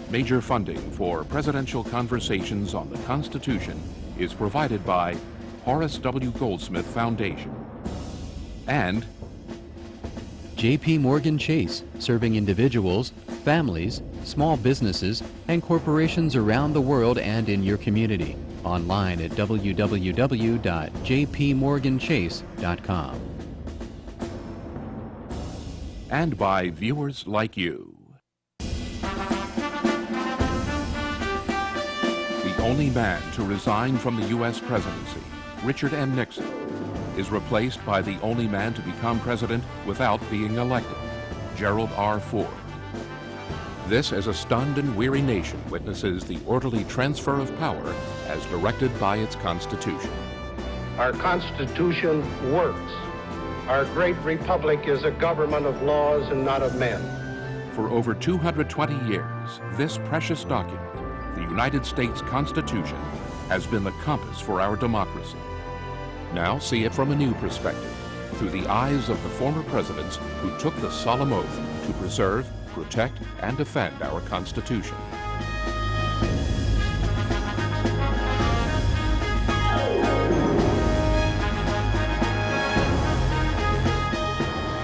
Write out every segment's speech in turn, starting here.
Major funding for Presidential Conversations on the Constitution is provided by Horace W. Goldsmith Foundation and J.P. Morgan Chase, serving individuals, families, small businesses, and corporations around the world and in your community. Online at www.jpmorganchase.com. and by viewers like you. The only man to resign from the U.S. presidency, Richard M. Nixon, is replaced by the only man to become president without being elected, Gerald R. Ford. This, as a stunned and weary nation witnesses the orderly transfer of power as directed by its Constitution. Our Constitution works. Our great republic is a government of laws and not of men. For over 220 years, this precious document, the United States Constitution, has been the compass for our democracy. Now see it from a new perspective, through the eyes of the former presidents who took the solemn oath to preserve, protect, and defend our Constitution.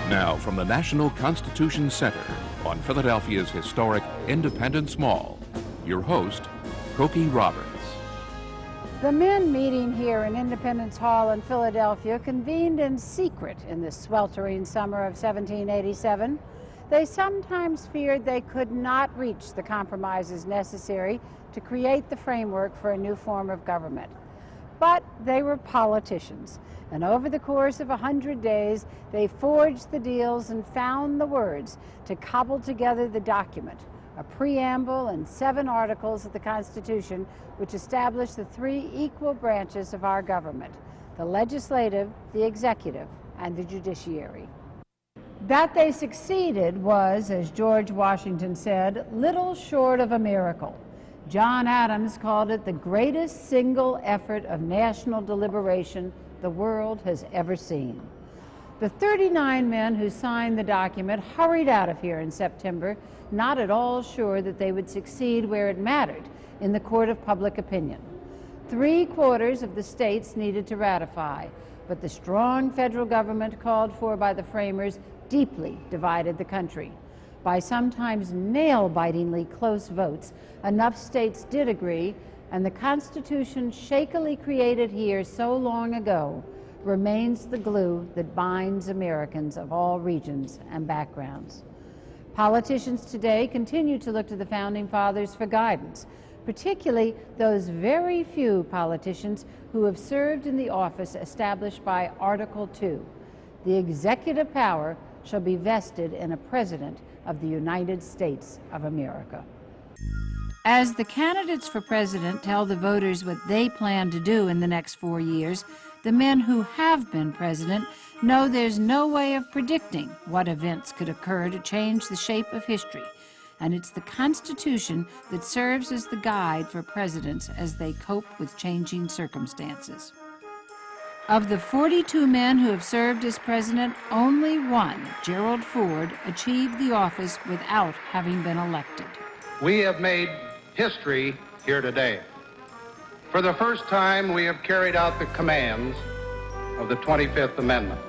Now, from the National Constitution Center on Philadelphia's historic Independence Mall, your host, Cokie Roberts. The men meeting here in Independence Hall in Philadelphia convened in secret in the sweltering summer of 1787. They sometimes feared they could not reach the compromises necessary to create the framework for a new form of government. But they were politicians, and over the course of 100 days, they forged the deals and found the words to cobble together the document, a preamble and 7 articles of the Constitution which establish the 3 equal branches of our government: the legislative, the executive, and the judiciary. That they succeeded was, as George Washington said, little short of a miracle. John Adams called it the greatest single effort of national deliberation the world has ever seen. The 39 men who signed the document hurried out of here in September, not at all sure that they would succeed where it mattered, in the court of public opinion. 3/4 of the states needed to ratify, but the strong federal government called for by the framers deeply divided the country. By sometimes nail-bitingly close votes, enough states did agree, and the Constitution shakily created here so long ago remains the glue that binds Americans of all regions and backgrounds. Politicians today continue to look to the Founding Fathers for guidance, particularly those very few politicians who have served in the office established by Article 2. The executive power shall be vested in a President of the United States of America. As the candidates for president tell the voters what they plan to do in the next 4 years, the men who have been president know there's no way of predicting what events could occur to change the shape of history, and it's the Constitution that serves as the guide for presidents as they cope with changing circumstances. Of the 42 men who have served as president, only one, Gerald Ford, achieved the office without having been elected. We have made history here today. For the first time, we have carried out the commands of the 25th Amendment.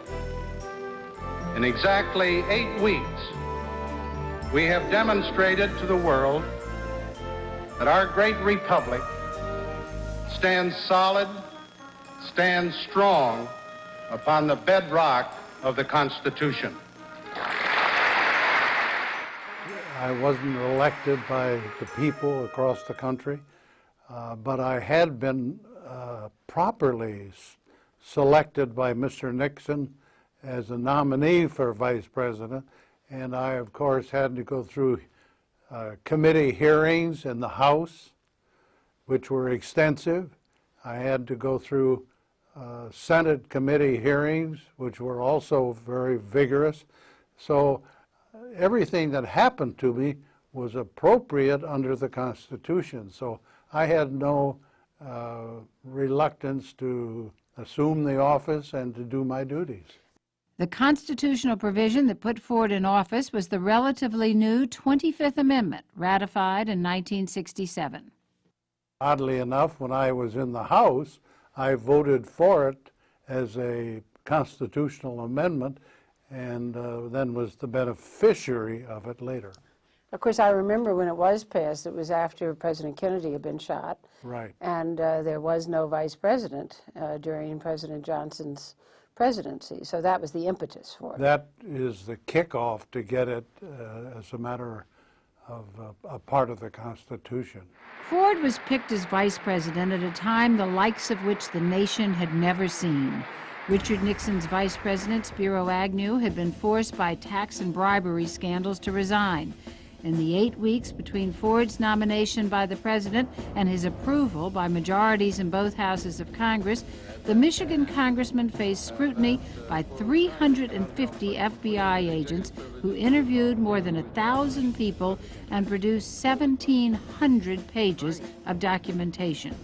In exactly 8 weeks, we have demonstrated to the world that our great republic stands solid, stands strong upon the bedrock of the Constitution. I wasn't elected by the people across the country, but I had been properly selected by Mr. Nixon as a nominee for vice president, and I, of course, had to go through committee hearings in the House, which were extensive. I had to go through Senate committee hearings, which were also very vigorous. So everything that happened to me was appropriate under the Constitution. So I had no reluctance to assume the office and to do my duties. The constitutional provision that put Ford in office was the relatively new 25th Amendment, ratified in 1967. Oddly enough, when I was in the House, I voted for it as a constitutional amendment and then was the beneficiary of it later. Of course, I remember when it was passed, it was after President Kennedy had been shot. Right. And there was no vice president during President Johnson's presidency. So that was the impetus for it. That is the kickoff to get it as a matter of a part of the Constitution. Ford was picked as vice president at a time the likes of which the nation had never seen. Richard Nixon's vice president, Spiro Agnew, had been forced by tax and bribery scandals to resign. In the 8 weeks between Ford's nomination by the president and his approval by majorities in both houses of Congress, the Michigan congressman faced scrutiny by 350 FBI agents who interviewed more than 1,000 people and produced 1,700 pages of documentation.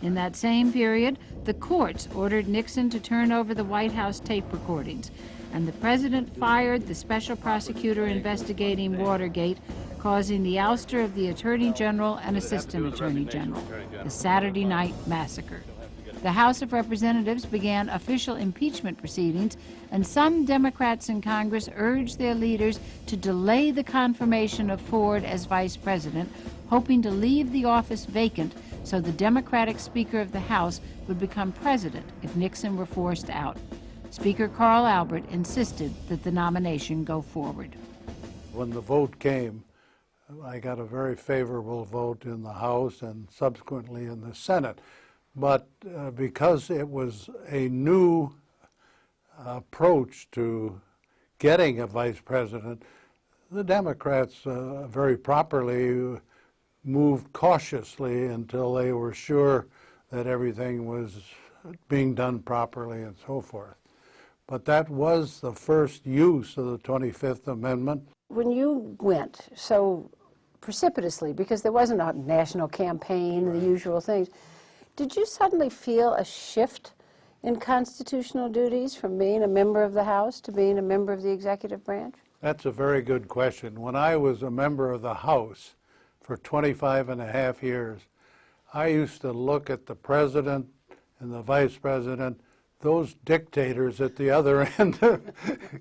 In that same period, the courts ordered Nixon to turn over the White House tape recordings, and the president fired the special prosecutor investigating Watergate, causing the ouster of the Attorney General and Assistant Attorney General, the Saturday Night Massacre. The House of Representatives began official impeachment proceedings, and some Democrats in Congress urged their leaders to delay the confirmation of Ford as vice president, hoping to leave the office vacant so the Democratic Speaker of the House would become president if Nixon were forced out. Speaker Carl Albert insisted that the nomination go forward. When the vote came, I got a very favorable vote in the House and subsequently in the Senate. But because it was a new approach to getting a vice president, the Democrats very properly moved cautiously until they were sure that everything was being done properly and so forth. But that was the first use of the 25th Amendment. When you went so precipitously, because there wasn't a national campaign, the usual things, did you suddenly feel a shift in constitutional duties from being a member of the House to being a member of the executive branch? That's a very good question. When I was a member of the House for 25.5 years, I used to look at the president and the vice president, those dictators at the other end of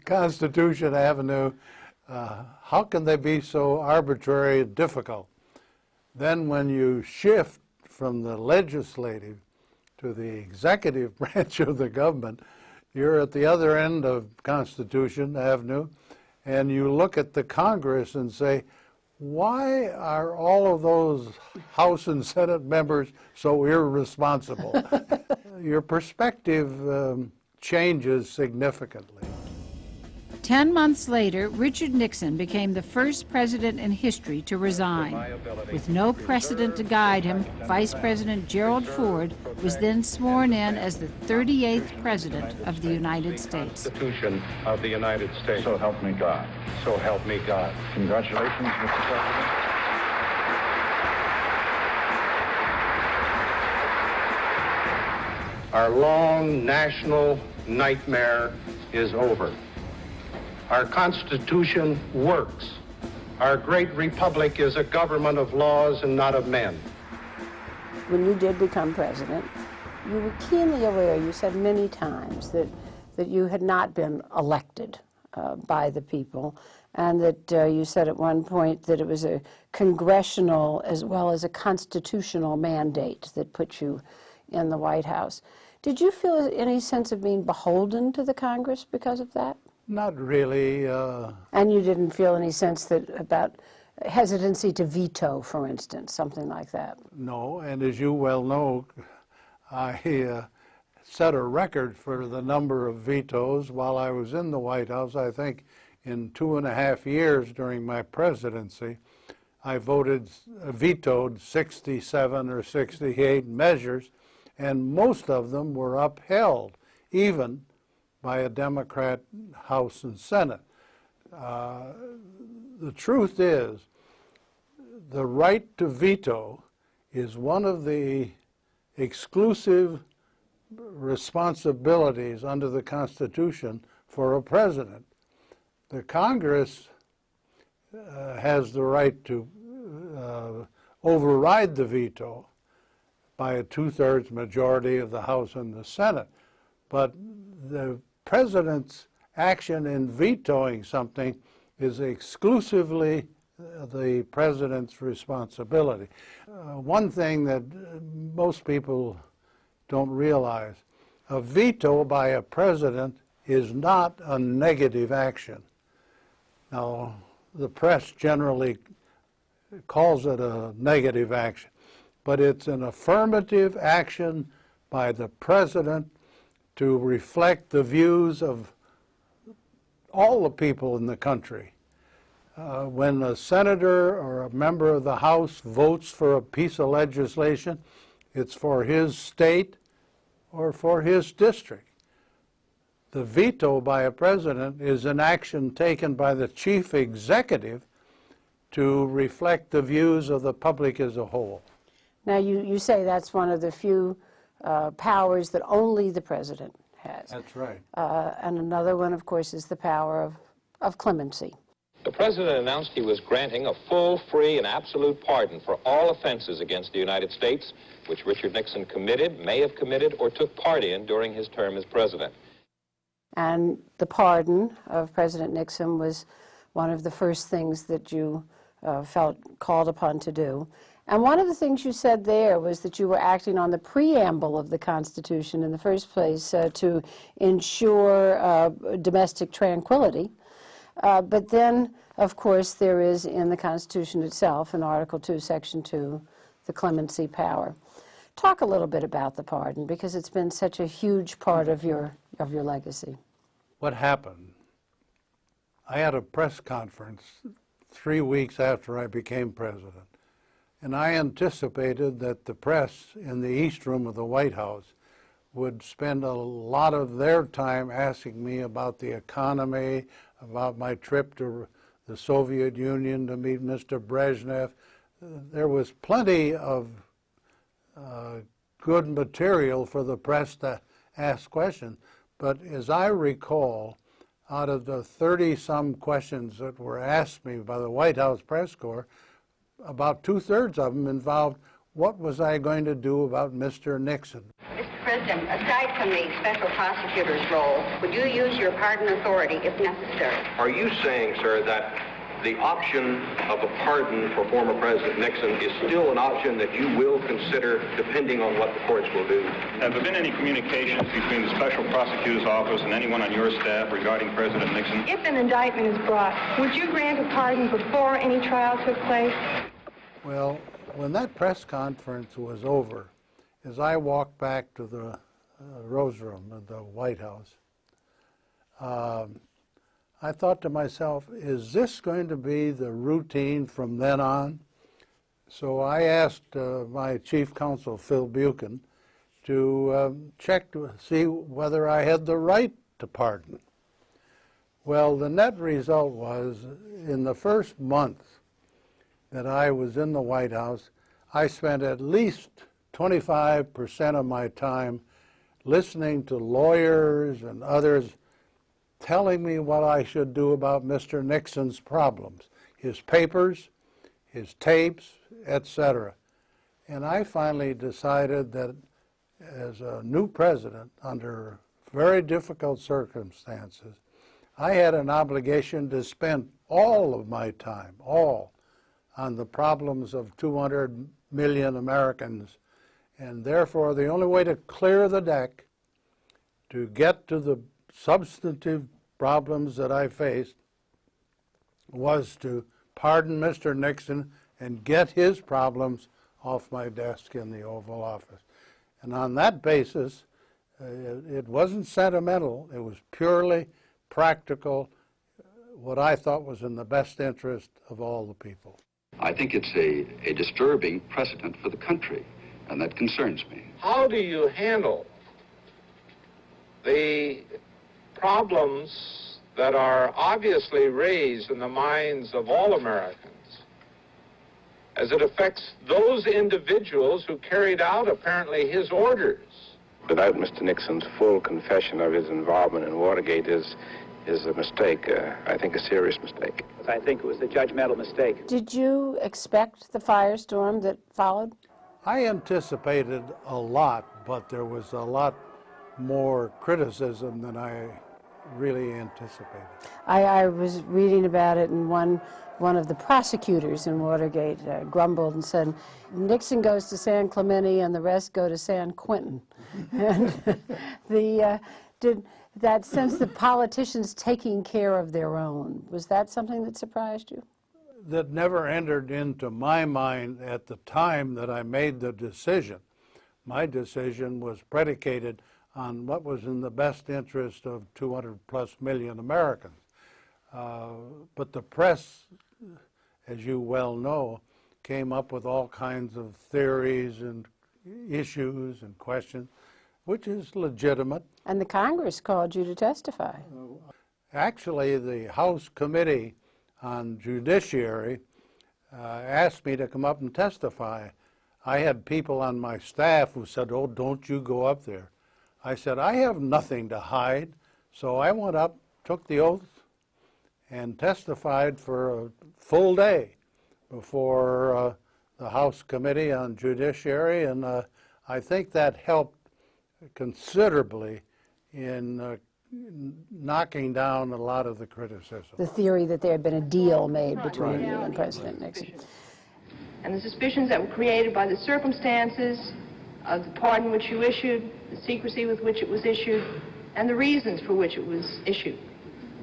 Constitution Avenue. How can they be so arbitrary and difficult? Then when you shift from the legislative to the executive branch of the government, you're at the other end of Constitution Avenue, and you look at the Congress and say, why are all of those House and Senate members so irresponsible? Your perspective changes significantly. 10 months later, Richard Nixon became the first president in history to resign. With no precedent to guide him, Vice President Gerald Ford was then sworn in as the 38th President of the United States. Constitution of the United States. So help me God. So help me God. Congratulations, Mr. President. Our long national nightmare is over. Our Constitution works. Our great republic is a government of laws and not of men. When you did become president, you were keenly aware, you said many times, that you had not been elected by the people, and that you said at one point that it was a congressional as well as a constitutional mandate that put you in the White House. Did you feel any sense of being beholden to the Congress because of that? Not really. And you didn't feel any sense that about hesitancy to veto, for instance, something like that? No, and as you well know, I set a record for the number of vetoes while I was in the White House. I think in 2.5 years during my presidency, I vetoed 67 or 68 measures, and most of them were upheld, even by a Democrat House and Senate. The truth is, the right to veto is one of the exclusive responsibilities under the Constitution for a president. The Congress has the right to override the veto by a 2/3 majority of the House and the Senate. But the president's action in vetoing something is exclusively the president's responsibility. One thing that most people don't realize, a veto by a president is not a negative action. Now, the press generally calls it a negative action, but it's an affirmative action by the president to reflect the views of all the people in the country. When a senator or a member of the House votes for a piece of legislation, it's for his state or for his district. The veto by a president is an action taken by the chief executive to reflect the views of the public as a whole. Now, you say that's one of the few powers that only the president has. That's right. And another one, of course, is the power of clemency. The president announced he was granting a full, free, and absolute pardon for all offenses against the United States which Richard Nixon committed, may have committed, or took part in during his term as president. And the pardon of President Nixon was one of the first things that you felt called upon to do. And one of the things you said there was that you were acting on the preamble of the Constitution in the first place to ensure domestic tranquility. But then, of course, there is in the Constitution itself, in Article 2, Section 2, the clemency power. Talk a little bit about the pardon, because it's been such a huge part of your legacy. What happened? I had a press conference 3 weeks after I became president, and I anticipated that the press in the East Room of the White House would spend a lot of their time asking me about the economy, about my trip to the Soviet Union to meet Mr. Brezhnev. There was plenty of good material for the press to ask questions. But as I recall, out of the 30-some questions that were asked me by the White House press corps, about 2/3 of them involved what was I going to do about Mr. Nixon. Mr. President, aside from the special prosecutor's role, would you use your pardon authority if necessary? Are you saying, sir, that the option of a pardon for former President Nixon is still an option that you will consider depending on what the courts will do? Have there been any communications between the Special Prosecutor's Office and anyone on your staff regarding President Nixon? If an indictment is brought, would you grant a pardon before any trial took place? Well, when that press conference was over, as I walked back to the Rose Room of the White House, I thought to myself, is this going to be the routine from then on? So I asked my chief counsel, Phil Buchan, to check to see whether I had the right to pardon. Well, the net result was, in the first month that I was in the White House, I spent at least 25% of my time listening to lawyers and others telling me what I should do about Mr. Nixon's problems, his papers, his tapes, etc. And I finally decided that as a new president, under very difficult circumstances, I had an obligation to spend all of my time, on the problems of 200 million Americans. And therefore, the only way to clear the deck, to get to the substantive problems that I faced, was to pardon Mr. Nixon and get his problems off my desk in the Oval Office. And on that basis, it wasn't sentimental, it was purely practical, what I thought was in the best interest of all the people. I think it's a disturbing precedent for the country, and that concerns me. How do you handle the problems that are obviously raised in the minds of all Americans as it affects those individuals who carried out apparently his orders? without Mr. Nixon's full confession of his involvement in Watergate is a mistake, I think a serious mistake. I think it was a judgmental mistake. Did you expect the firestorm that followed? I anticipated a lot, but there was a lot more criticism than I really anticipated. I was reading about it, and one of the prosecutors in Watergate grumbled and said, Nixon goes to San Clemente and the rest go to San Quentin. And did that sense that politicians taking care of their own, was that something that surprised you? That never entered into my mind at the time that I made the decision. My decision was predicated on what was in the best interest of 200+ million Americans. But the press, as you well know, came up with all kinds of theories and issues and questions, which is legitimate. And the Congress called you to testify. Actually, the House Committee on Judiciary asked me to come up and testify. I had people on my staff who said, oh, don't you go up there. I said, I have nothing to hide. So I went up, took the oath, and testified for a full day before the House Committee on Judiciary, and I think that helped considerably in knocking down a lot of the criticism. The theory that there had been a deal made between you and President Nixon. And the suspicions that were created by the circumstances of the pardon which you issued, the secrecy with which it was issued, and the reasons for which it was issued,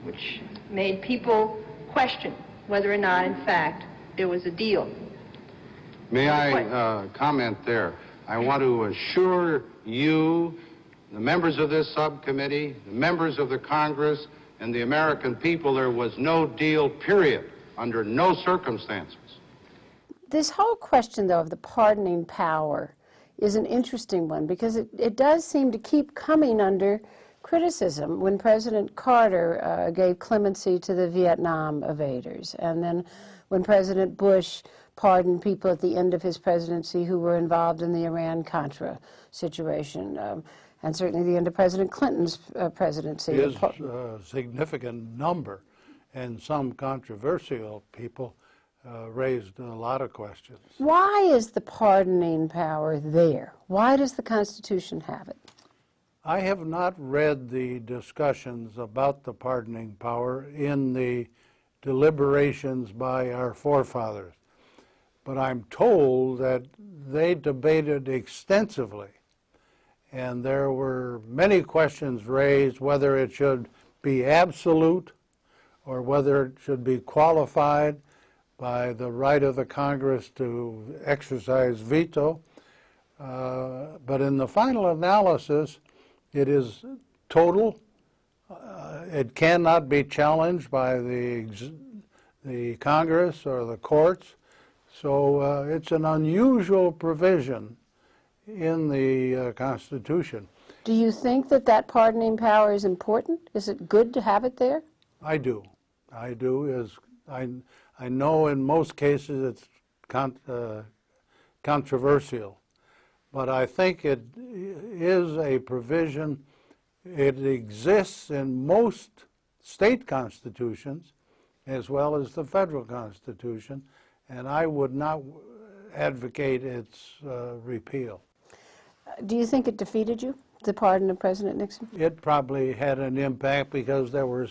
which made people question whether or not, in fact, there was a deal. May I comment there? I want to assure you, the members of this subcommittee, the members of the Congress, and the American people, there was no deal, period, under no circumstances. This whole question, though, of the pardoning power is an interesting one because it does seem to keep coming under criticism. When President Carter gave clemency to the Vietnam evaders, and then when President Bush pardoned people at the end of his presidency who were involved in the Iran-Contra situation, and certainly the end of President Clinton's presidency. Is a significant number, and some controversial people raised a lot of questions. Why is the pardoning power there? Why does the Constitution have it? I have not read the discussions about the pardoning power in the deliberations by our forefathers, but I'm told that they debated extensively, and there were many questions raised whether it should be absolute or whether it should be qualified by the right of the Congress to exercise veto. But in the final analysis, it is total. It cannot be challenged by the Congress or the courts. So it's an unusual provision in the Constitution. Do you think that that pardoning power is important? Is it good to have it there? I do. I do. I know in most cases it's controversial, but I think it is a provision. It exists in most state constitutions as well as the federal Constitution, and I would not advocate its repeal. Do you think it defeated you, the pardon of President Nixon? It probably had an impact because there were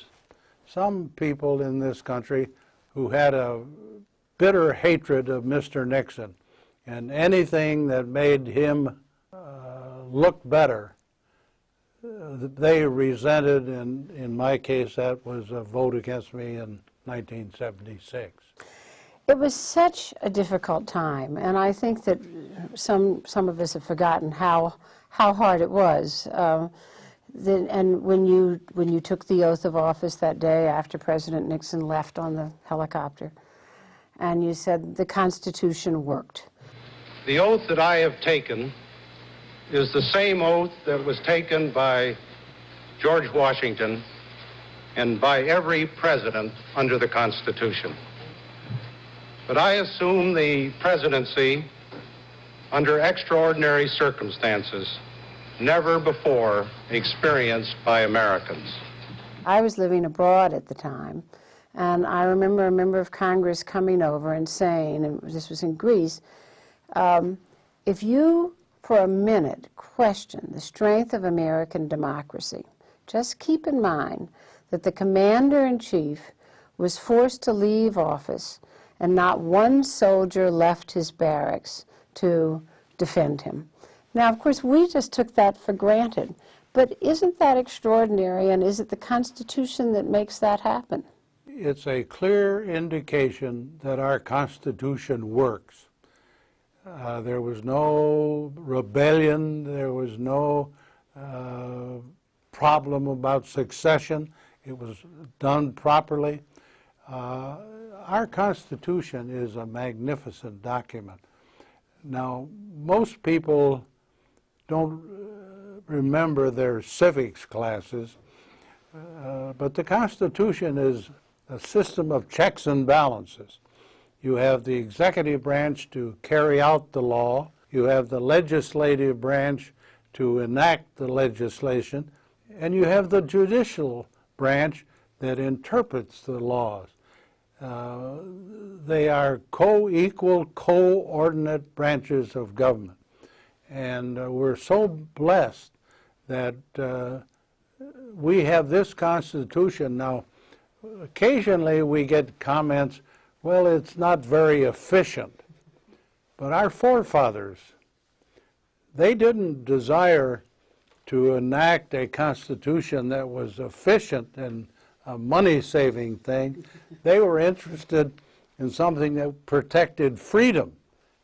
some people in this country who had a bitter hatred of Mr. Nixon, and anything that made him look better, they resented, and in my case that was a vote against me in 1976. It was such a difficult time, and I think that some of us have forgotten how hard it was. And when you took the oath of office that day after President Nixon left on the helicopter, and you said the Constitution worked. The oath that I have taken is the same oath that was taken by George Washington and by every president under the Constitution. But I assume the presidency under extraordinary circumstances never before experienced by Americans. I was living abroad at the time, and I remember a member of Congress coming over and saying, and this was in Greece, if you for a minute question the strength of American democracy, just keep in mind that the commander-in-chief was forced to leave office and not one soldier left his barracks to defend him. Now, of course, we just took that for granted, but isn't that extraordinary, and is it the Constitution that makes that happen? It's a clear indication that our Constitution works. There was no rebellion, there was no problem about succession. It was done properly. Our Constitution is a magnificent document. Now, most people don't remember their civics classes, but the Constitution is a system of checks and balances. You have the executive branch to carry out the law. You have the legislative branch to enact the legislation. And you have the judicial branch that interprets the laws. They are co-equal, coordinate branches of government. And we're so blessed that we have this Constitution. Now, occasionally we get comments, well, it's not very efficient. But our forefathers, they didn't desire to enact a constitution that was efficient and a money-saving thing. They were interested in something that protected freedom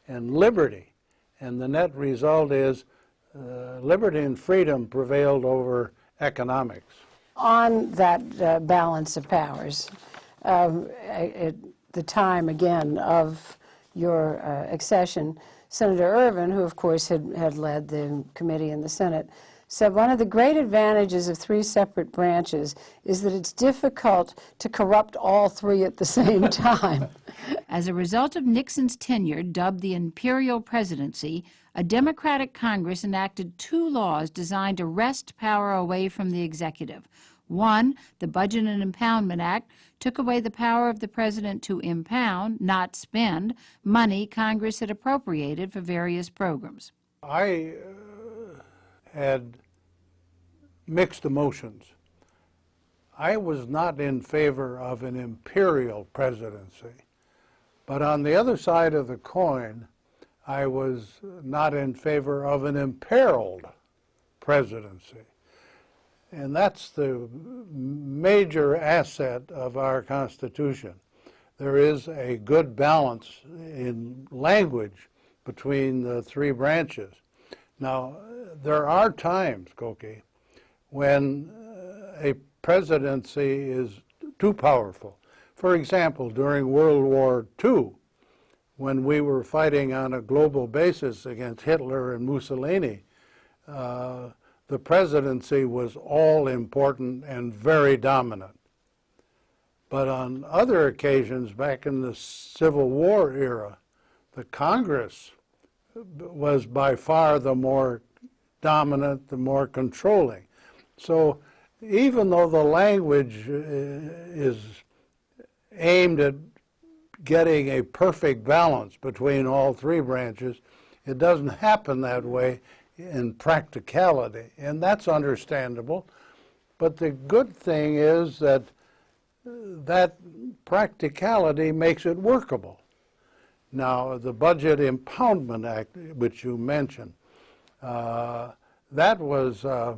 and liberty. And the net result is liberty and freedom prevailed over economics. On that balance of powers, at the time, again, of your accession, Senator Ervin, who of course had led the committee in the Senate, said one of the great advantages of three separate branches is that it's difficult to corrupt all three at the same time. As a result of Nixon's tenure, dubbed the Imperial Presidency, a Democratic Congress enacted two laws designed to wrest power away from the executive. One, the Budget and Impoundment Act, took away the power of the president to impound, not spend, money Congress had appropriated for various programs. I had mixed emotions. I was not in favor of an imperial presidency, but on the other side of the coin, I was not in favor of an imperiled presidency. And that's the major asset of our Constitution. There is a good balance in language between the three branches. Now, there are times, Koki, when a presidency is too powerful. For example, during World War II, when we were fighting on a global basis against Hitler and Mussolini, the presidency was all important and very dominant. But on other occasions, back in the Civil War era, the Congress was by far the more dominant, the more controlling. So even though the language is aimed at getting a perfect balance between all three branches, it doesn't happen that way in practicality, and that's understandable. But the good thing is that that practicality makes it workable. Now, the Budget Impoundment Act, which you mentioned, that was a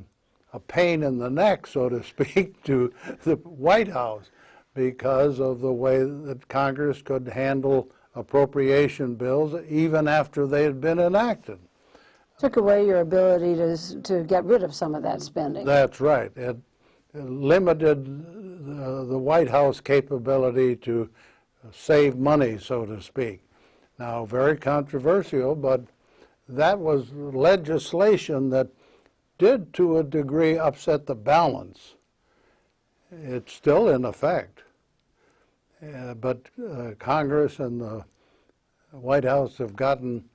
pain in the neck, so to speak, to the White House because of the way that Congress could handle appropriation bills even after they had been enacted. Took away your ability to get rid of some of that spending. That's right. It limited the White House capability to save money, so to speak. Now, very controversial, but that was legislation that did, to a degree, upset the balance. It's still in effect. But Congress and the White House have gotten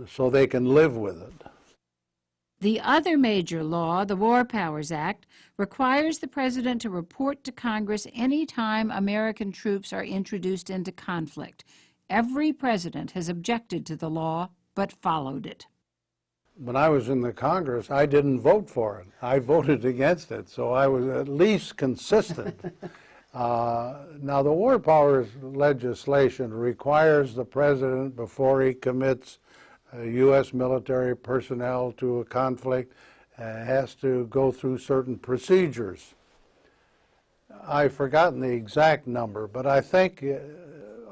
so they can live with it. The other major law, the War Powers Act, requires the President to report to Congress any time American troops are introduced into conflict. Every president has objected to the law, but followed it. When I was in the Congress, I didn't vote for it. I voted against it, so I was at least consistent. Now, the War Powers legislation requires the President, before he commits U.S. military personnel to a conflict, has to go through certain procedures. I've forgotten the exact number, but I think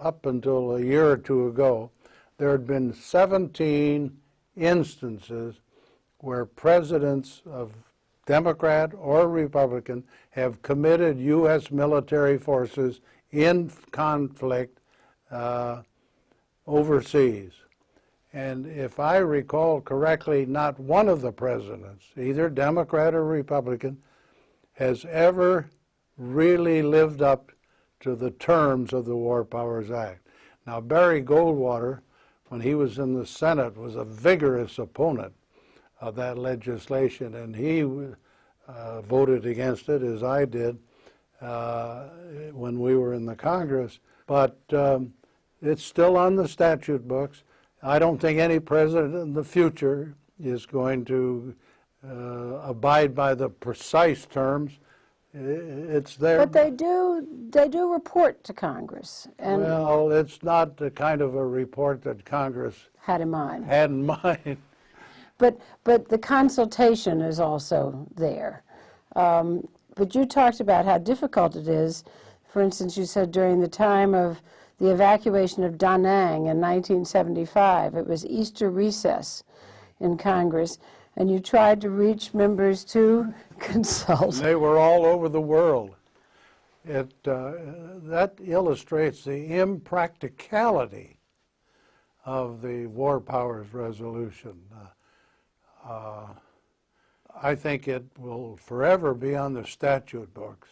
up until a year or two ago, there had been 17 instances where presidents of Democrat or Republican have committed U.S. military forces in conflict overseas. And if I recall correctly, not one of the presidents, either Democrat or Republican, has ever really lived up to the terms of the War Powers Act. Now, Barry Goldwater, when he was in the Senate, was a vigorous opponent of that legislation, and he voted against it, as I did, when we were in the Congress. But it's still on the statute books. I don't think any president in the future is going to abide by the precise terms. It's there. But they do report to Congress. And well, it's not the kind of a report that Congress had in mind. But the consultation is also there. But you talked about how difficult it is. For instance, you said during the time of the evacuation of Da Nang in 1975, it was Easter recess in Congress, and you tried to reach members to consult. They were all over the world. That illustrates the impracticality of the War Powers Resolution. I think it will forever be on the statute books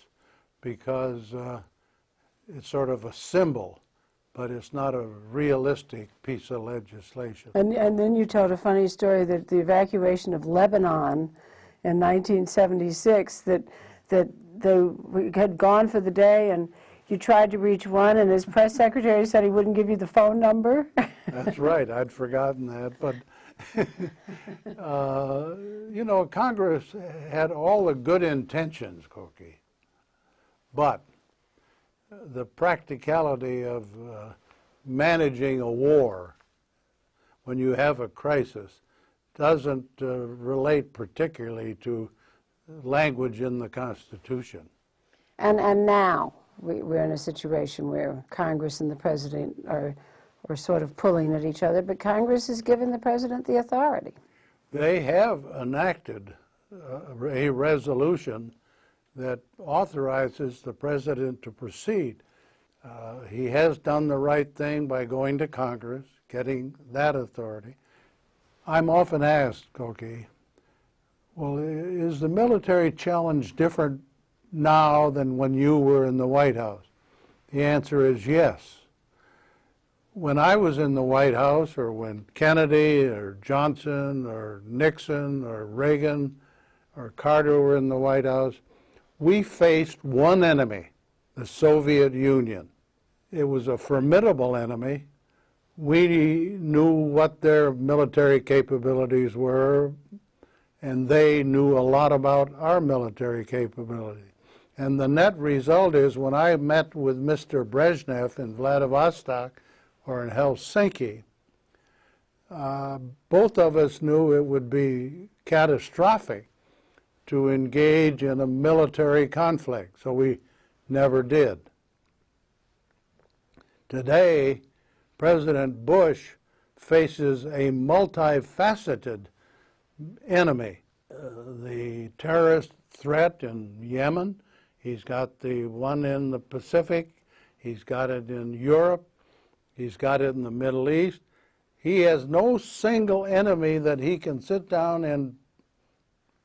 because it's sort of a symbol, but it's not a realistic piece of legislation. And then you told a funny story that the evacuation of Lebanon in 1976, that they had gone for the day, and you tried to reach one, and his press secretary said he wouldn't give you the phone number. That's right. I'd forgotten that. But, you know, Congress had all the good intentions, Cokie, but the practicality of managing a war when you have a crisis doesn't relate particularly to language in the Constitution. And now we're in a situation where Congress and the President are sort of pulling at each other, but Congress has given the President the authority. They have enacted a resolution that authorizes the President to proceed. He has done the right thing by going to Congress, getting that authority. I'm often asked, Cokie, well, is the military challenge different now than when you were in the White House? The answer is yes. When I was in the White House, or when Kennedy or Johnson or Nixon or Reagan or Carter were in the White House, we faced one enemy, the Soviet Union. It was a formidable enemy. We knew what their military capabilities were, and they knew a lot about our military capability. And the net result is, when I met with Mr. Brezhnev in Vladivostok or in Helsinki, both of us knew it would be catastrophic to engage in a military conflict, so we never did. Today, President Bush faces a multifaceted enemy. The terrorist threat in Yemen, he's got the one in the Pacific, he's got it in Europe, he's got it in the Middle East. He has no single enemy that he can sit down and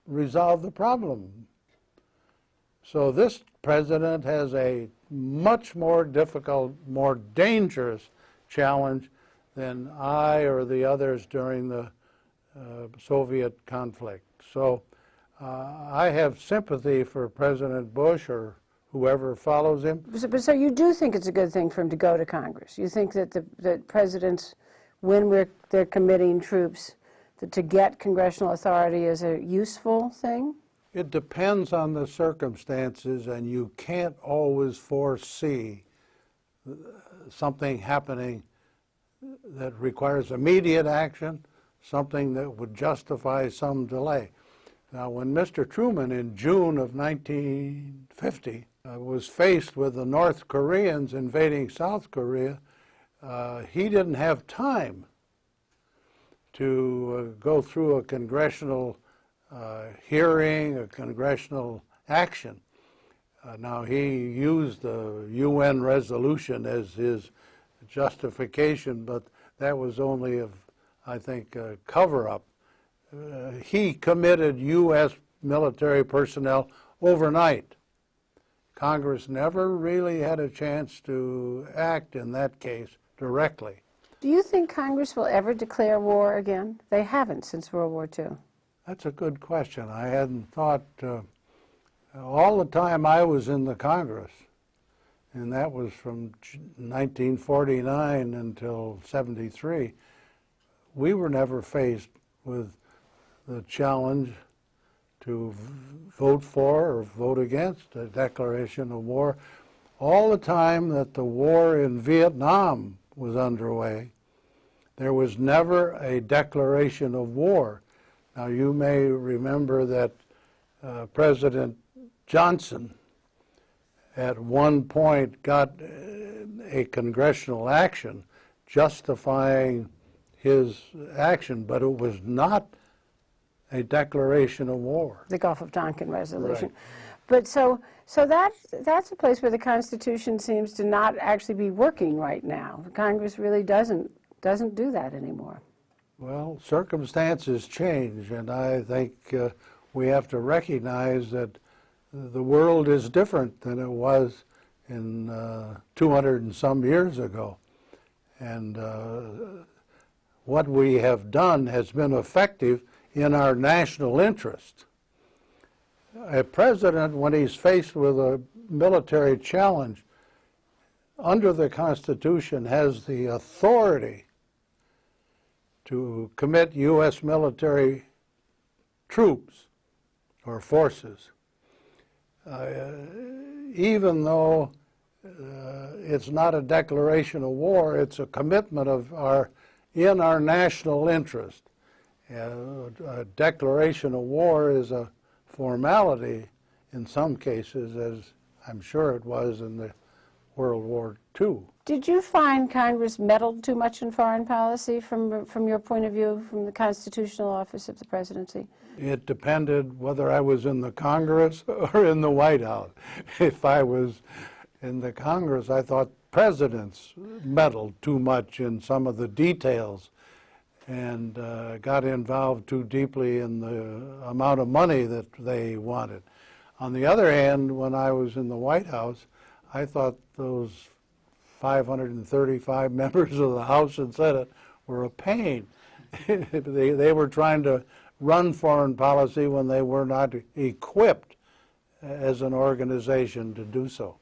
resolve the problem. So this president has a much more difficult, more dangerous challenge than I or the others during the Soviet conflict. So I have sympathy for President Bush or whoever follows him. So you do think it's a good thing for him to go to Congress? You think that that presidents, when they're committing troops, that to get congressional authority is a useful thing? It depends on the circumstances, and you can't always foresee something happening that requires immediate action, something that would justify some delay. Now, when Mr. Truman in June of 1950 was faced with the North Koreans invading South Korea, he didn't have time to go through a congressional hearing, a congressional action. Now, he used the UN resolution as his justification, but that was only, I think, a cover-up. He committed U.S. military personnel overnight. Congress never really had a chance to act in that case directly. Do you think Congress will ever declare war again? They haven't since World War II. That's a good question. I hadn't thought. All the time I was in the Congress, and that was from 1949 until 73, we were never faced with the challenge to vote for or vote against a declaration of war. All the time that the war in Vietnam was underway, there was never a declaration of war. Now, you may remember that President Johnson at one point got a congressional action justifying his action, but it was not a declaration of war. The Gulf of Tonkin resolution. Right. But so that's a place where the Constitution seems to not actually be working right now. Congress really doesn't do that anymore. Well, circumstances change, and I think we have to recognize that the world is different than it was in 200 and some years ago. And what we have done has been effective in our national interest. A president, when he's faced with a military challenge, under the Constitution has the authority to commit U.S. military troops or forces. Even though it's not a declaration of war, it's a commitment of in our national interest. A declaration of war is a formality in some cases, as I'm sure it was in the World War II. Did you find Congress meddled too much in foreign policy from your point of view, from the Constitutional Office of the Presidency? It depended whether I was in the Congress or in the White House. If I was in the Congress, I thought presidents meddled too much in some of the details and got involved too deeply in the amount of money that they wanted. On the other hand, when I was in the White House, I thought those 535 members of the House and Senate were a pain. They were trying to run foreign policy when they were not equipped as an organization to do so.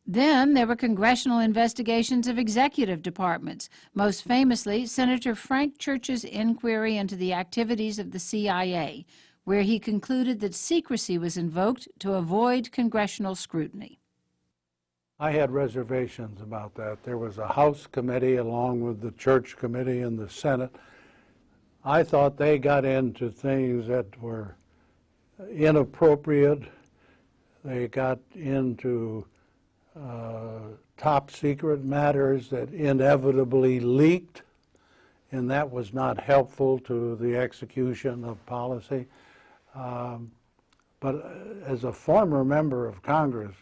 Then there were congressional investigations of executive departments, most famously Senator Frank Church's inquiry into the activities of the CIA, where he concluded that secrecy was invoked to avoid congressional scrutiny. I had reservations about that. There was a House committee along with the Church committee and the Senate. I thought they got into things that were inappropriate. They got into top secret matters that inevitably leaked, and that was not helpful to the execution of policy. But as a former member of Congress,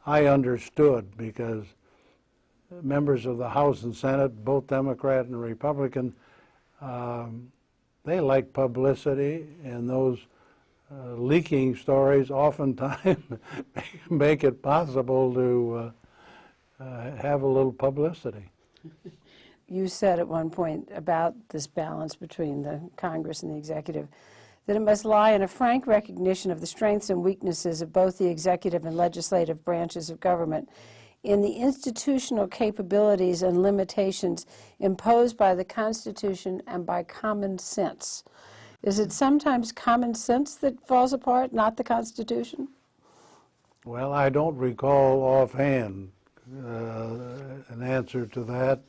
I understood, because members of the House and Senate, both Democrat and Republican, they like publicity, and those leaking stories oftentimes make it possible to have a little publicity. you said at one point about this balance between the Congress and the executive, that it must lie in a frank recognition of the strengths and weaknesses of both the executive and legislative branches of government, in the institutional capabilities and limitations imposed by the Constitution and by common sense. Is it sometimes common sense that falls apart, not the Constitution? Well, I don't recall offhand an answer to that,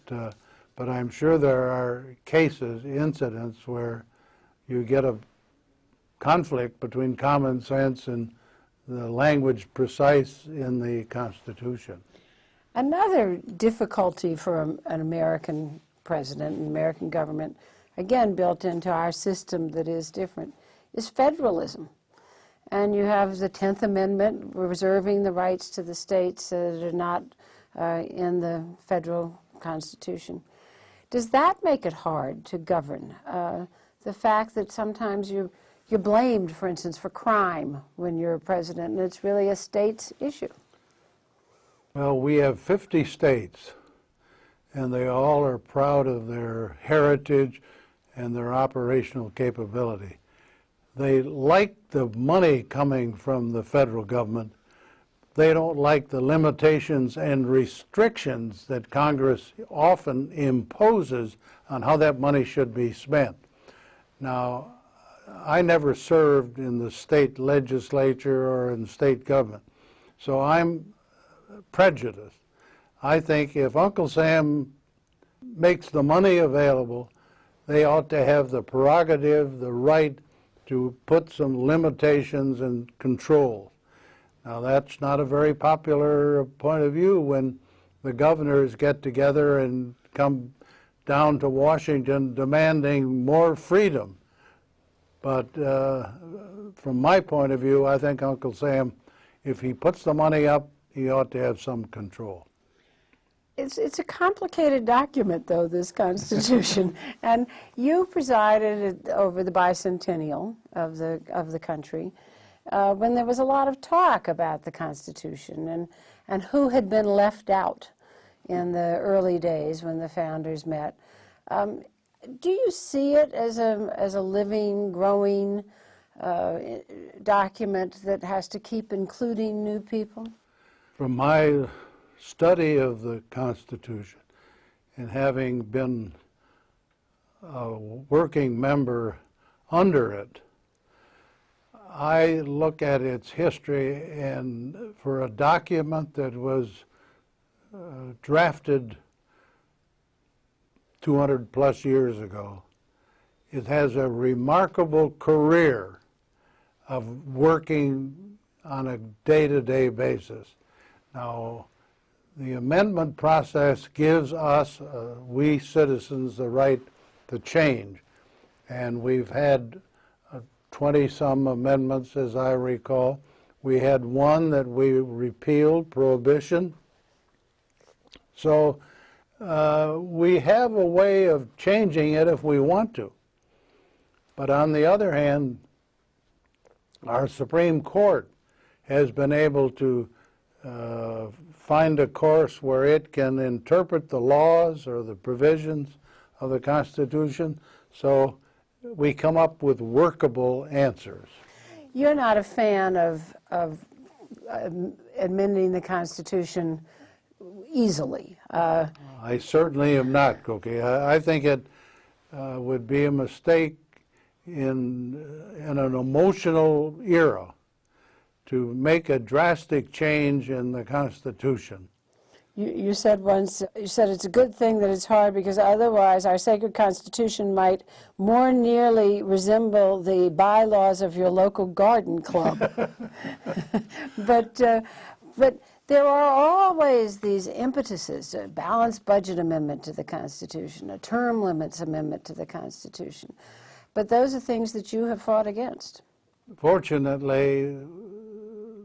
but I'm sure there are cases, incidents, where you get a conflict between common sense and the language precise in the Constitution. Another difficulty for an American president, an American government, again built into our system that is different, is federalism. And you have the 10th Amendment reserving the rights to the states that are not in the federal Constitution. Does that make it hard to govern? The fact that sometimes you're blamed, for instance, for crime when you're a president, and it's really a state's issue. Well, we have 50 states, and they all are proud of their heritage and their operational capability. They like the money coming from the federal government. They don't like the limitations and restrictions that Congress often imposes on how that money should be spent. Now, I never served in the state legislature or in state government, so I'm prejudiced. I think if Uncle Sam makes the money available, they ought to have the prerogative, the right to put some limitations and controls. Now, that's not a very popular point of view when the governors get together and come down to Washington demanding more freedom. But from my point of view, I think Uncle Sam, if he puts the money up, he ought to have some control. It's a complicated document, though, this Constitution. And you presided over the bicentennial of the country when there was a lot of talk about the Constitution and who had been left out in the early days when the founders met. Do you see it as a living, growing document that has to keep including new people? From my study of the Constitution and having been a working member under it, I look at its history, and for a document that was drafted 200 plus years ago, it has a remarkable career of working on a day-to-day basis. Now, the amendment process gives us, we citizens, the right to change. And we've had 20-some amendments, as I recall. We had one that we repealed, prohibition. So we have a way of changing it if we want to. But on the other hand, our Supreme Court has been able to find a course where it can interpret the laws or the provisions of the Constitution, so we come up with workable answers. You're not a fan of amending the Constitution easily. I certainly am not, Cookie. I think it would be a mistake in an emotional era to make a drastic change in the Constitution. You said once, you said it's a good thing that it's hard because otherwise our sacred Constitution might more nearly resemble the bylaws of your local garden club. But there are always these impetuses, a balanced budget amendment to the Constitution, a term limits amendment to the Constitution. But those are things that you have fought against. Fortunately,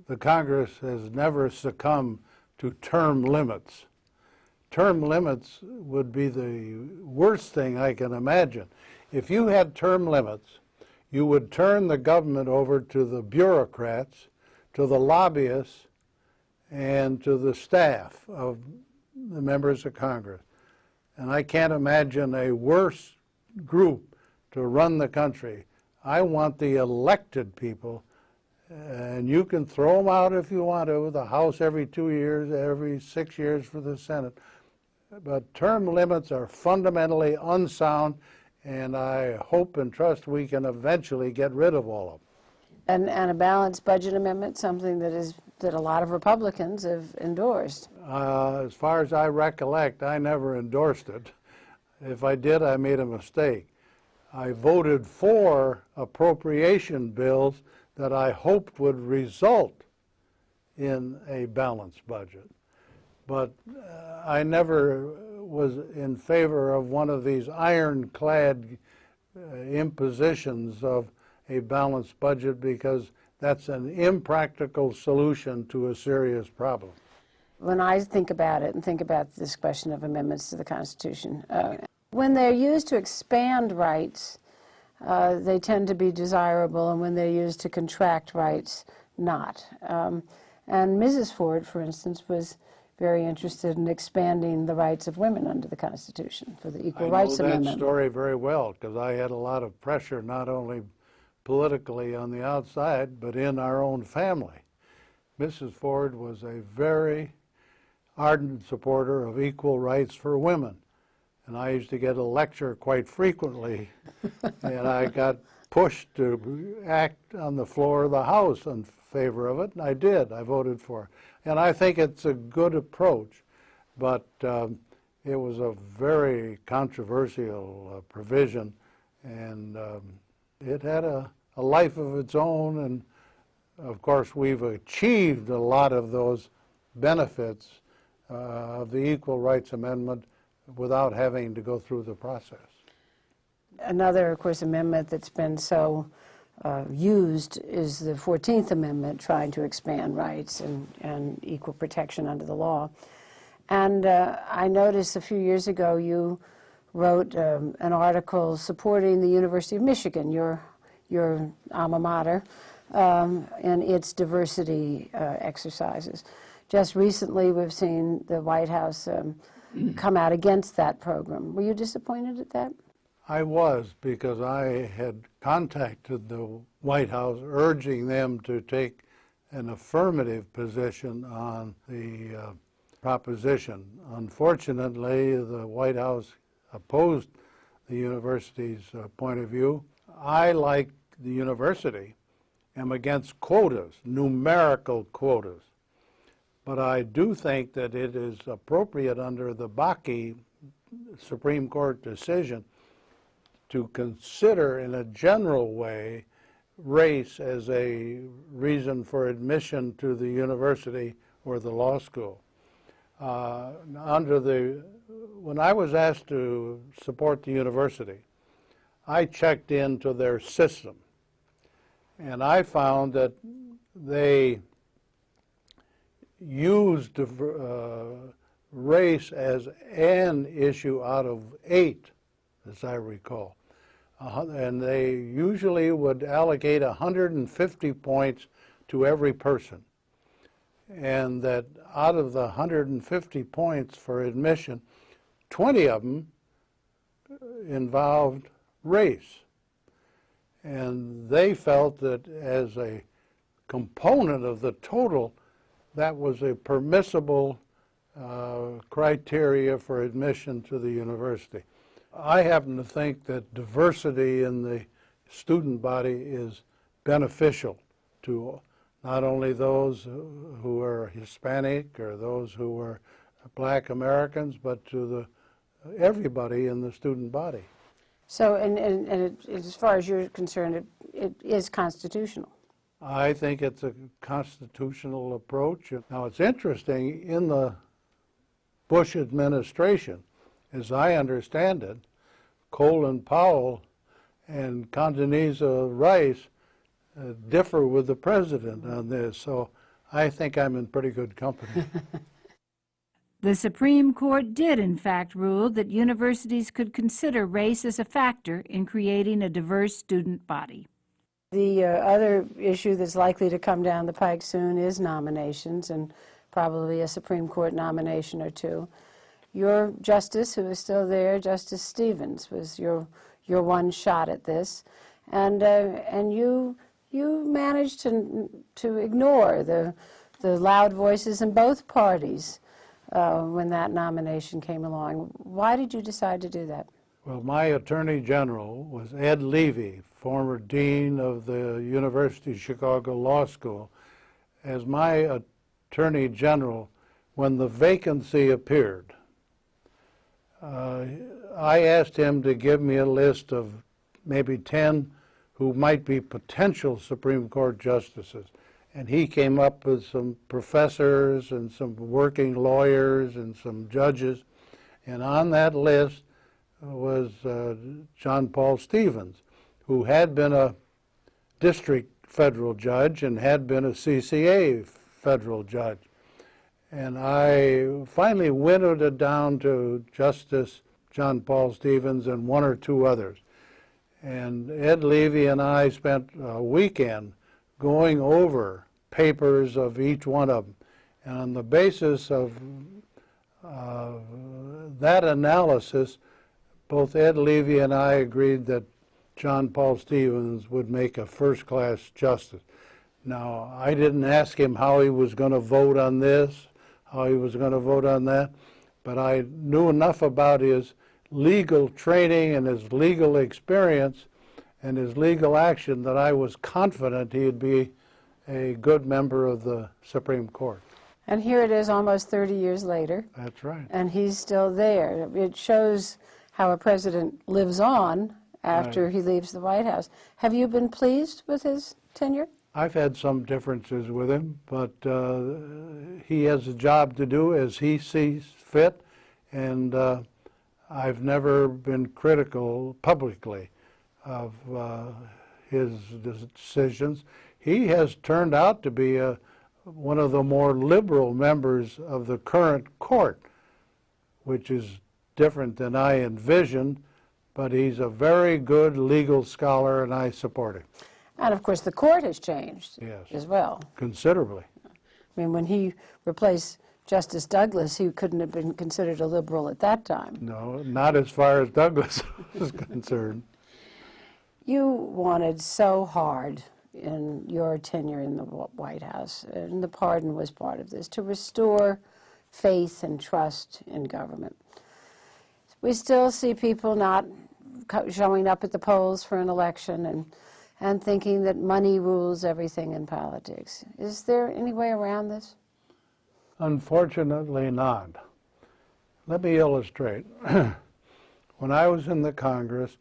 the Congress has never succumbed to term limits. Term limits would be the worst thing I can imagine. If you had term limits, you would turn the government over to the bureaucrats, to the lobbyists, and to the staff of the members of Congress. and I can't imagine a worse group to run the country. I want the elected people, and you can throw them out if you want to, the House every 2 years, every 6 years for the Senate. But term limits are fundamentally unsound, and I hope and trust we can eventually get rid of all of them. And a balanced budget amendment, something that a lot of Republicans have endorsed. As far as I recollect, I never endorsed it. If I did, I made a mistake. I voted for appropriation bills that I hoped would result in a balanced budget. But I never was in favor of one of these ironclad impositions of a balanced budget, because that's an impractical solution to a serious problem. When I think about it and think about this question of amendments to the Constitution, when they're used to expand rights, they tend to be desirable, and when they're used to contract rights, not. And Mrs. Ford, for instance, was very interested in expanding the rights of women under the Constitution for the Equal Rights Amendment. I know that story very well, because I had a lot of pressure, not only politically on the outside, but in our own family. Mrs. Ford was a very ardent supporter of equal rights for women. And I used to get a lecture quite frequently, and I got pushed to act on the floor of the House in favor of it, and I did. I voted for it. And I think it's a good approach, but it was a very controversial provision, and it had a life of its own, and of course we've achieved a lot of those benefits of the Equal Rights Amendment without having to go through the process. Another, of course, amendment that's been so used is the 14th Amendment, trying to expand rights and equal protection under the law. And I noticed a few years ago you wrote an article supporting the University of Michigan, your alma mater, in its diversity exercises. Just recently we've seen the White House come out against that program. Were you disappointed at that? I was, because I had contacted the White House urging them to take an affirmative position on the proposition. Unfortunately, the White House opposed the university's point of view. I, like the university, am against quotas, numerical quotas. But I do think that it is appropriate under the Bakke Supreme Court decision to consider in a general way race as a reason for admission to the university or the law school. When I was asked to support the university, I checked into their system, and I found that they used race as an issue out of 8, as I recall. And they usually would allocate 150 points to every person. And that out of the 150 points for admission, 20 of them involved race. And they felt that as a component of the total, that was a permissible criteria for admission to the university. I happen to think that diversity in the student body is beneficial to not only those who are Hispanic or those who are Black Americans, but to everybody in the student body. So, and as far as you're concerned, it is constitutional. I think it's a constitutional approach. Now, it's interesting, in the Bush administration, as I understand it, Colin Powell and Condoleezza Rice differ with the president on this, so I think I'm in pretty good company. The Supreme Court did, in fact, rule that universities could consider race as a factor in creating a diverse student body. The other issue that's likely to come down the pike soon is nominations, and probably a Supreme Court nomination or two. your justice, who is still there, Justice Stevens, was your one shot at this, and you managed to ignore the loud voices in both parties when that nomination came along. Why did you decide to do that? Well, my Attorney General was Ed Levy, former Dean of the University of Chicago Law School. As my Attorney General, when the vacancy appeared, I asked him to give me a list of maybe 10 who might be potential Supreme Court justices. And he came up with some professors and some working lawyers and some judges. And on that list was John Paul Stevens, who had been a district federal judge and had been a CCA federal judge. And I finally winnowed it down to Justice John Paul Stevens and one or two others. And Ed Levy and I spent a weekend going over papers of each one of them. And on the basis of that analysis, both Ed Levy and I agreed that John Paul Stevens would make a first-class justice. Now, I didn't ask him how he was going to vote on this, how he was going to vote on that, but I knew enough about his legal training and his legal experience and his legal action that I was confident he'd be a good member of the Supreme Court. And here it is almost 30 years later. That's right. And he's still there. It shows how a president lives on after he leaves the White House. Have you been pleased with his tenure? I've had some differences with him, but he has a job to do as he sees fit, and I've never been critical publicly of his decisions. He has turned out to be one of the more liberal members of the current court, which is different than I envisioned, but he's a very good legal scholar, and I support him. And of course, the court has changed as well. Considerably. I mean, when he replaced Justice Douglas, he couldn't have been considered a liberal at that time. No, not as far as Douglas is concerned. You wanted so hard in your tenure in the White House, and the pardon was part of this, to restore faith and trust in government. We still see people not showing up at the polls for an election and thinking that money rules everything in politics. Is there any way around this? Unfortunately not. Let me illustrate. When I was in the Congress,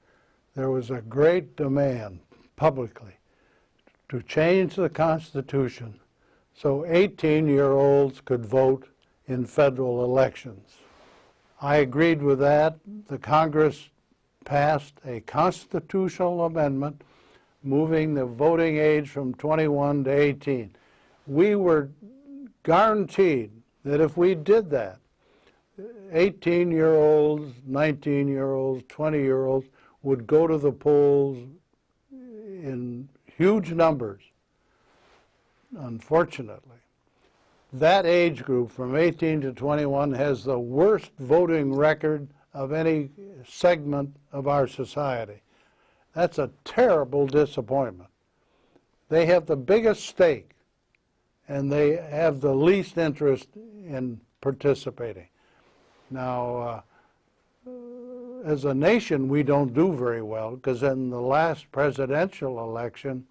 there was a great demand publicly to change the Constitution so 18-year-olds could vote in federal elections. I agreed with that. The Congress passed a constitutional amendment moving the voting age from 21 to 18. We were guaranteed that if we did that, 18-year-olds, 19-year-olds, 20-year-olds would go to the polls in huge numbers. Unfortunately, that age group from 18 to 21 has the worst voting record of any segment of our society. That's a terrible disappointment. They have the biggest stake, and they have the least interest in participating. Now, as a nation, we don't do very well, because in the last presidential election,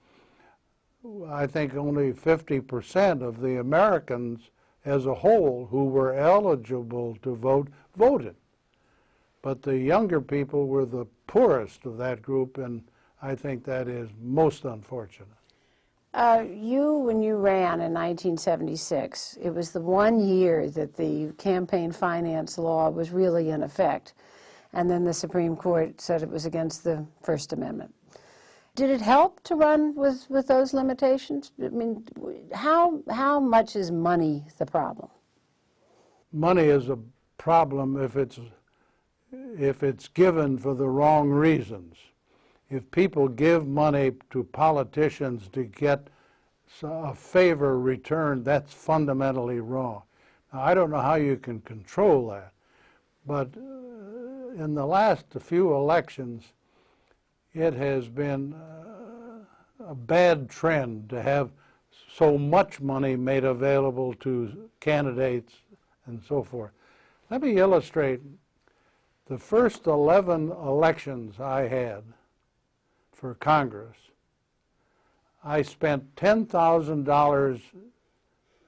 I think only 50% of the Americans as a whole who were eligible to vote voted. But the younger people were the poorest of that group, and I think that is most unfortunate. When you ran in 1976, it was the 1 year that the campaign finance law was really in effect, and then the Supreme Court said it was against the First Amendment. Did it help to run with those limitations? I mean, how much is money the problem? Money is a problem if it's given for the wrong reasons. If people give money to politicians to get a favor returned, that's fundamentally wrong. Now, I don't know how you can control that, But in the last few elections, it has been a bad trend to have so much money made available to candidates and so forth. Let me illustrate. The first 11 elections I had for Congress, I spent $10,000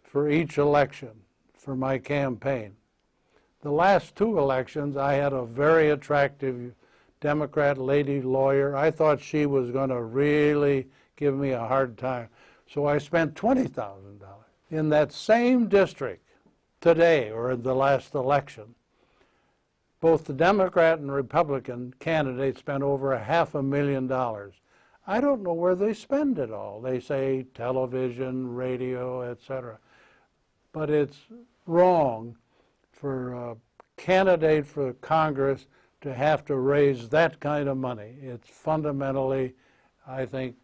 for each election for my campaign. The last 2 elections, I had a very attractive Democrat lady lawyer. I thought she was going to really give me a hard time. So I spent $20,000. In that same district today, or in the last election, both the Democrat and Republican candidates spent over $500,000. I don't know where they spend it all. They say television, radio, etc. But it's wrong for a candidate for Congress to have to raise that kind of money. It's fundamentally, I think,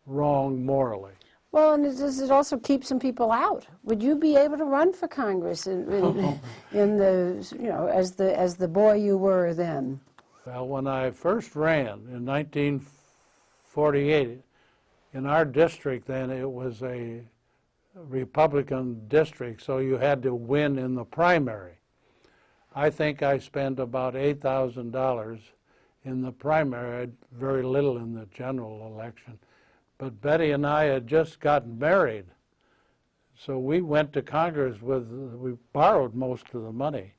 wrong morally. Well, and does it also keep some people out? Would you be able to run for Congress in the, as the boy you were then? Well, when I first ran in 1948, in our district then, it was a Republican district, so you had to win in the primary. I think I spent about $8,000 in the primary, very little in the general election. But Betty and I had just gotten married, so we went to Congress we borrowed most of the money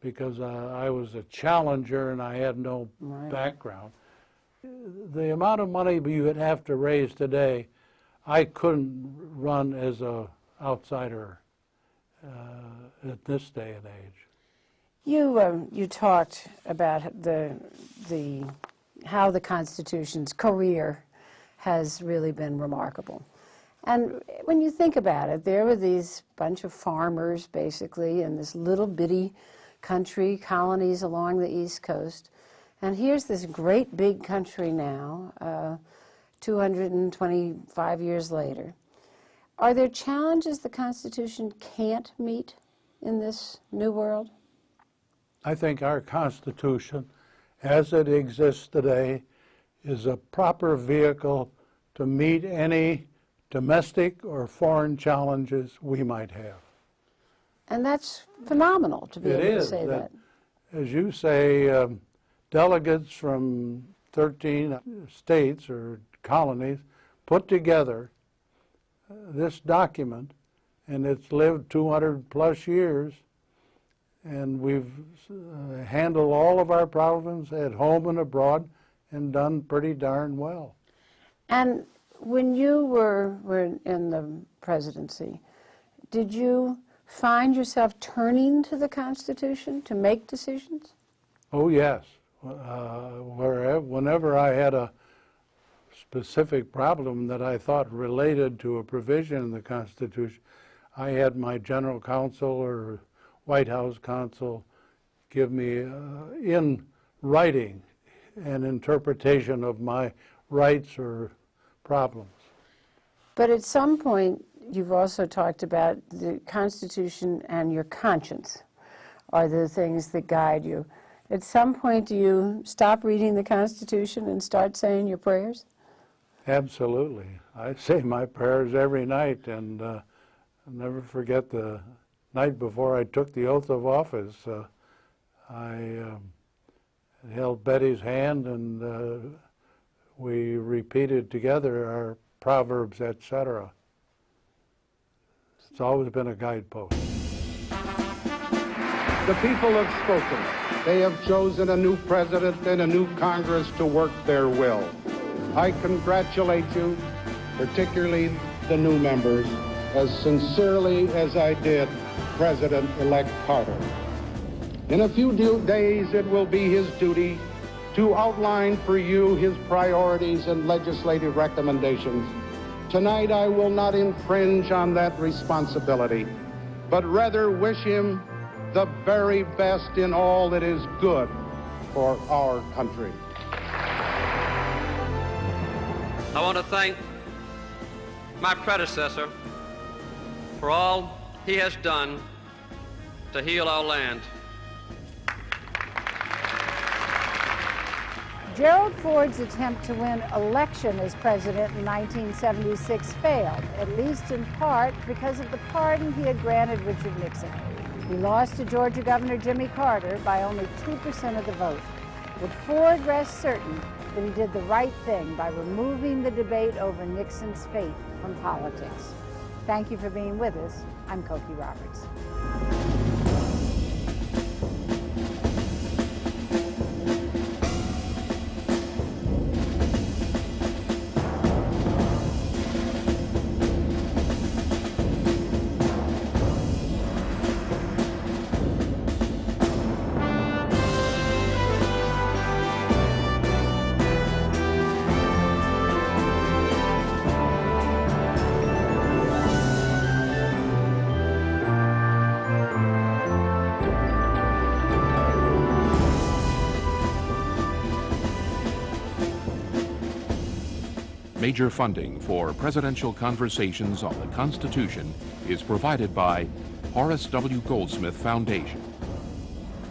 because I was a challenger and I had no background. The amount of money you would have to raise today, I couldn't run as an outsider at this day and age. You talked about how the Constitution's career has really been remarkable. And when you think about it, there were these bunch of farmers, basically, in this little bitty country, colonies along the East Coast. And here's this great big country now, 225 years later. Are there challenges the Constitution can't meet in this new world? I think our Constitution, as it exists today, is a proper vehicle to meet any domestic or foreign challenges we might have. And that's phenomenal to be able to say that. As you say, delegates from 13 states or colonies put together this document, and it's lived 200 plus years, and we've handled all of our problems at home and abroad and done pretty darn well. And when you were in the presidency, did you find yourself turning to the Constitution to make decisions? Oh, yes. Whenever I had a specific problem that I thought related to a provision in the Constitution, I had my general counsel or White House counsel give me in writing an interpretation of my rights or problems. But at some point, you've also talked about the Constitution and your conscience are the things that guide you. At some point, do you stop reading the Constitution and start saying your prayers? Absolutely. I say my prayers every night, and I'll never forget the night before I took the oath of office. I held Betty's hand, and we repeated together our Proverbs, etc. It's always been a guidepost. The people have spoken. They have chosen a new president and a new Congress to work their will. I congratulate you, particularly the new members, as sincerely as I did President-elect Carter. In a few days, it will be his duty to outline for you his priorities and legislative recommendations. Tonight, I will not infringe on that responsibility, but rather wish him the very best in all that is good for our country. I want to thank my predecessor for all he has done to heal our land. Gerald Ford's attempt to win election as president in 1976 failed, at least in part because of the pardon he had granted Richard Nixon. He lost to Georgia Governor Jimmy Carter by only 2% of the vote. But Ford rests certain that he did the right thing by removing the debate over Nixon's fate from politics. Thank you for being with us. I'm Cokie Roberts. Major funding for presidential conversations on the Constitution is provided by Horace W. Goldsmith Foundation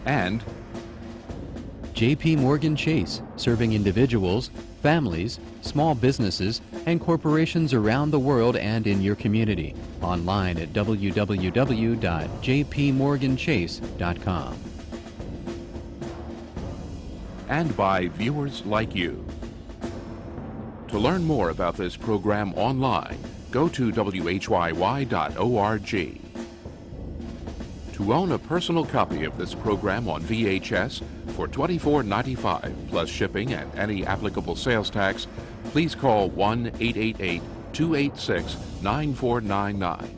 and J.P. Morgan Chase, serving individuals, families, small businesses, and corporations around the world and in your community. Online at www.jpmorganchase.com. and by viewers like you. To learn more about this program online, go to whyy.org. To own a personal copy of this program on VHS for $24.95 plus shipping and any applicable sales tax, please call 1-888-286-9499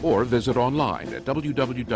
or visit online at www.whyy.org.